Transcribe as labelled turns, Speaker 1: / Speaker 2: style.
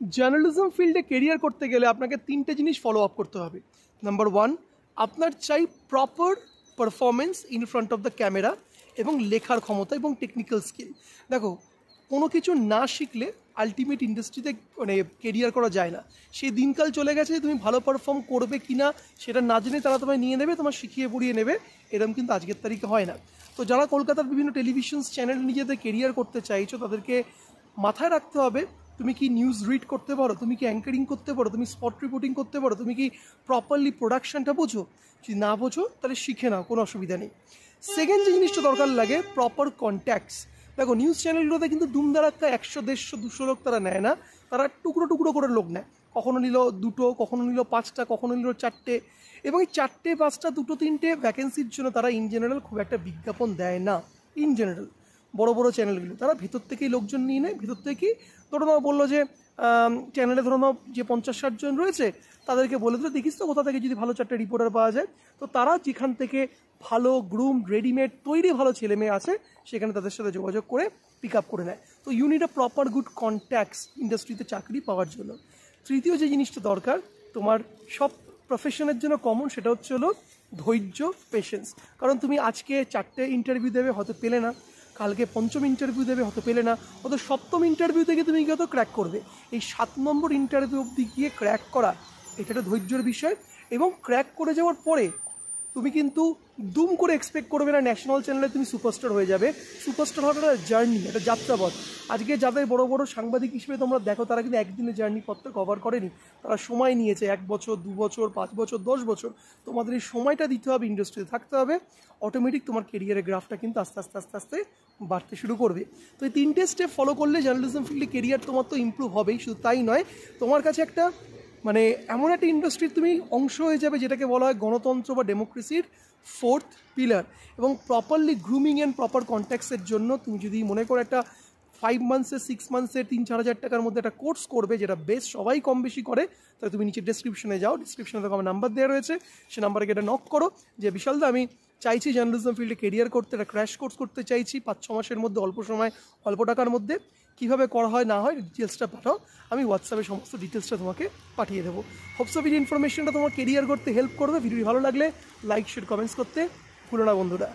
Speaker 1: Journalism ফিল্ডে career করতে গেলে আপনাকে তিনটে জিনিস ফলো আপ করতে হবে। নাম্বার ওয়ান, আপনার চাই proper performance in front of the camera এবং লেখার ক্ষমতা এবং টেকনিক্যাল স্কিল। দেখো, কোনো কিছু না শিখলে আলটিমেট ইন্ডাস্ট্রিতে মানে কেরিয়ার করা যায় না। সেই দিনকাল চলে গেছে তুমি ভালো পারফর্ম করবে কি না সেটা না জেনে তারা তোমায় নিয়ে নেবে, তোমার শিখিয়ে পড়িয়ে নেবে, এরকম কিন্তু আজকের তারিখে হয় না। তো যারা কলকাতার বিভিন্ন টেলিভিশন চ্যানেল নিজেদের কেরিয়ার করতে চাইছো তাদেরকে মাথায় রাখতে হবে তুমি কি নিউজ রিড করতে পারো, তুমি কি অ্যাঙ্কারিং করতে পারো, তুমি স্পট রিপোর্টিং করতে পারো, তুমি কি প্রপারলি প্রোডাকশনটা বোঝো। যদি না বোঝো তাহলে শিখে নাও, কোনো অসুবিধা নেই। সেকেন্ড যে জিনিসটা দরকার লাগে, প্রপার কন্ট্যাক্টস। দেখো, নিউজ চ্যানেলগুলোতে কিন্তু দুমদারাক্কা 100, 150, 200 লোক তারা নেয় না, তারা টুকরো টুকরো করে লোক নেয়। কখনো নিল 2টো, কখনো নিল 5টা, কখনো নিল 4টে, এবং এই 4টে 5টা 2টো 3টে ভ্যাকেন্সির জন্য তারা ইন জেনারেল খুব একটা বিজ্ঞাপন দেয় না। ইন জেনারেল বড় বড় চ্যানেলগুলো তারা ভেতর থেকেই লোকজন নিয়ে নেয়। ভেতর থেকেই ধরো নাও বললো যে চ্যানেলে ধরো নাও যে 50-60 জন রয়েছে তাদেরকে বলে দিল দেখিস তো কোথা থেকে যদি ভালো 4টে রিপোর্টার পাওয়া যায়। তো তারা যেখান থেকে ভালো গ্রুম রেডিমেড তৈরি ভালো ছেলে মেয়ে আছে সেখানে তাদের সাথে যোগাযোগ করে পিক আপ করে নেয়। তো you need a proper good contacts ইন্ডাস্ট্রিতে চাকরি পাওয়ার জন্য। তৃতীয় যে জিনিসটা দরকার তোমার সব প্রফেশনের জন্য কমন, সেটা হচ্ছে হলো ধৈর্য, পেশেন্স। কারণ তুমি আজকে 4টে ইন্টারভিউ দেবে, হয়তো পেলে না, কালকে 5ম ইন্টারভিউ দেবে, হয়তো পেলে না, হয়তো 7ম ইন্টারভিউ থেকে তুমি হয়তো ক্র্যাক করবে। এই 7 নম্বর ইন্টারভিউ অবধি গিয়ে ক্র্যাক করা এটা একটা ধৈর্যের বিষয়। এবং ক্র্যাক করে যাওয়ার পরে তুমি কিন্তু দুম করে এক্সপেক্ট করবে না ন্যাশনাল চ্যানেলে তুমি সুপারস্টার হয়ে যাবে। সুপারস্টার হওয়াটা একটা জার্নি, একটা যাত্রাপথ। আজকে যাদের বড় বড় সাংবাদিক হিসেবে তোমরা দেখো তারা কিন্তু একদিনে জার্নি পথটা কভার করেনি, তারা সময় নিয়েছে 1 বছর, 2 বছর, 5 বছর, 10 বছর। তোমাদের এই সময়টা দিতে হবে, ইন্ডাস্ট্রিতে থাকতে হবে, অটোমেটিক তোমার কেরিয়ারের গ্রাফটা কিন্তু আস্তে আস্তে আস্তে আস্তে বাড়তে শুরু করবে। তো এই 3টে স্টেপ ফলো করলে জার্নালিজম ফিল্ডে কেরিয়ার তোমার তো ইমপ্রুভ হবেই, শুধু তাই নয় তোমার কাছে একটা মানে এমন একটা ইন্ডাস্ট্রির তুমি অংশ হয়ে যাবে যেটাকে বলা হয় গণতন্ত্র বা ডেমোক্রেসির 4th পিলার। এবং প্রপারলি গ্রুমিং অ্যান্ড প্রপার কন্ট্যাক্টসের জন্য তুমি যদি মনে করো একটা 5 মান্থসের 6 মান্থসের 3-4 হাজার টাকার মধ্যে একটা কোর্স করবে, যেটা বেশ সবাই কম বেশি করে, তাহলে তুমি নিচে ডেসক্রিপশনে যাও, ডেসক্রিপশনে দেখো আমার নাম্বার দেওয়া রয়েছে, সে নাম্বারে গিয়ে নক করো যে বিশালদা আমি চাইছি জার্নালিজম ফিল্ডে কেরিয়ার করতে, একটা ক্র্যাশ কোর্স করতে চাইছি 5-6 মাসের মধ্যে, অল্প সময় অল্প টাকার মধ্যে, কীভাবে করা হয় না হয় ডিটেলসটা পাঠাও, আমি হোয়াটসঅ্যাপে সমস্ত ডিটেলসটা তোমাকে পাঠিয়ে দেবো। হোপসো ভিডিও ইনফরমেশনটা তোমার কেরিয়ার করতে হেল্প করবে। ভিডিও ভালো লাগলে লাইক শেয়ার কমেন্টস করতে ভুলো না বন্ধুরা।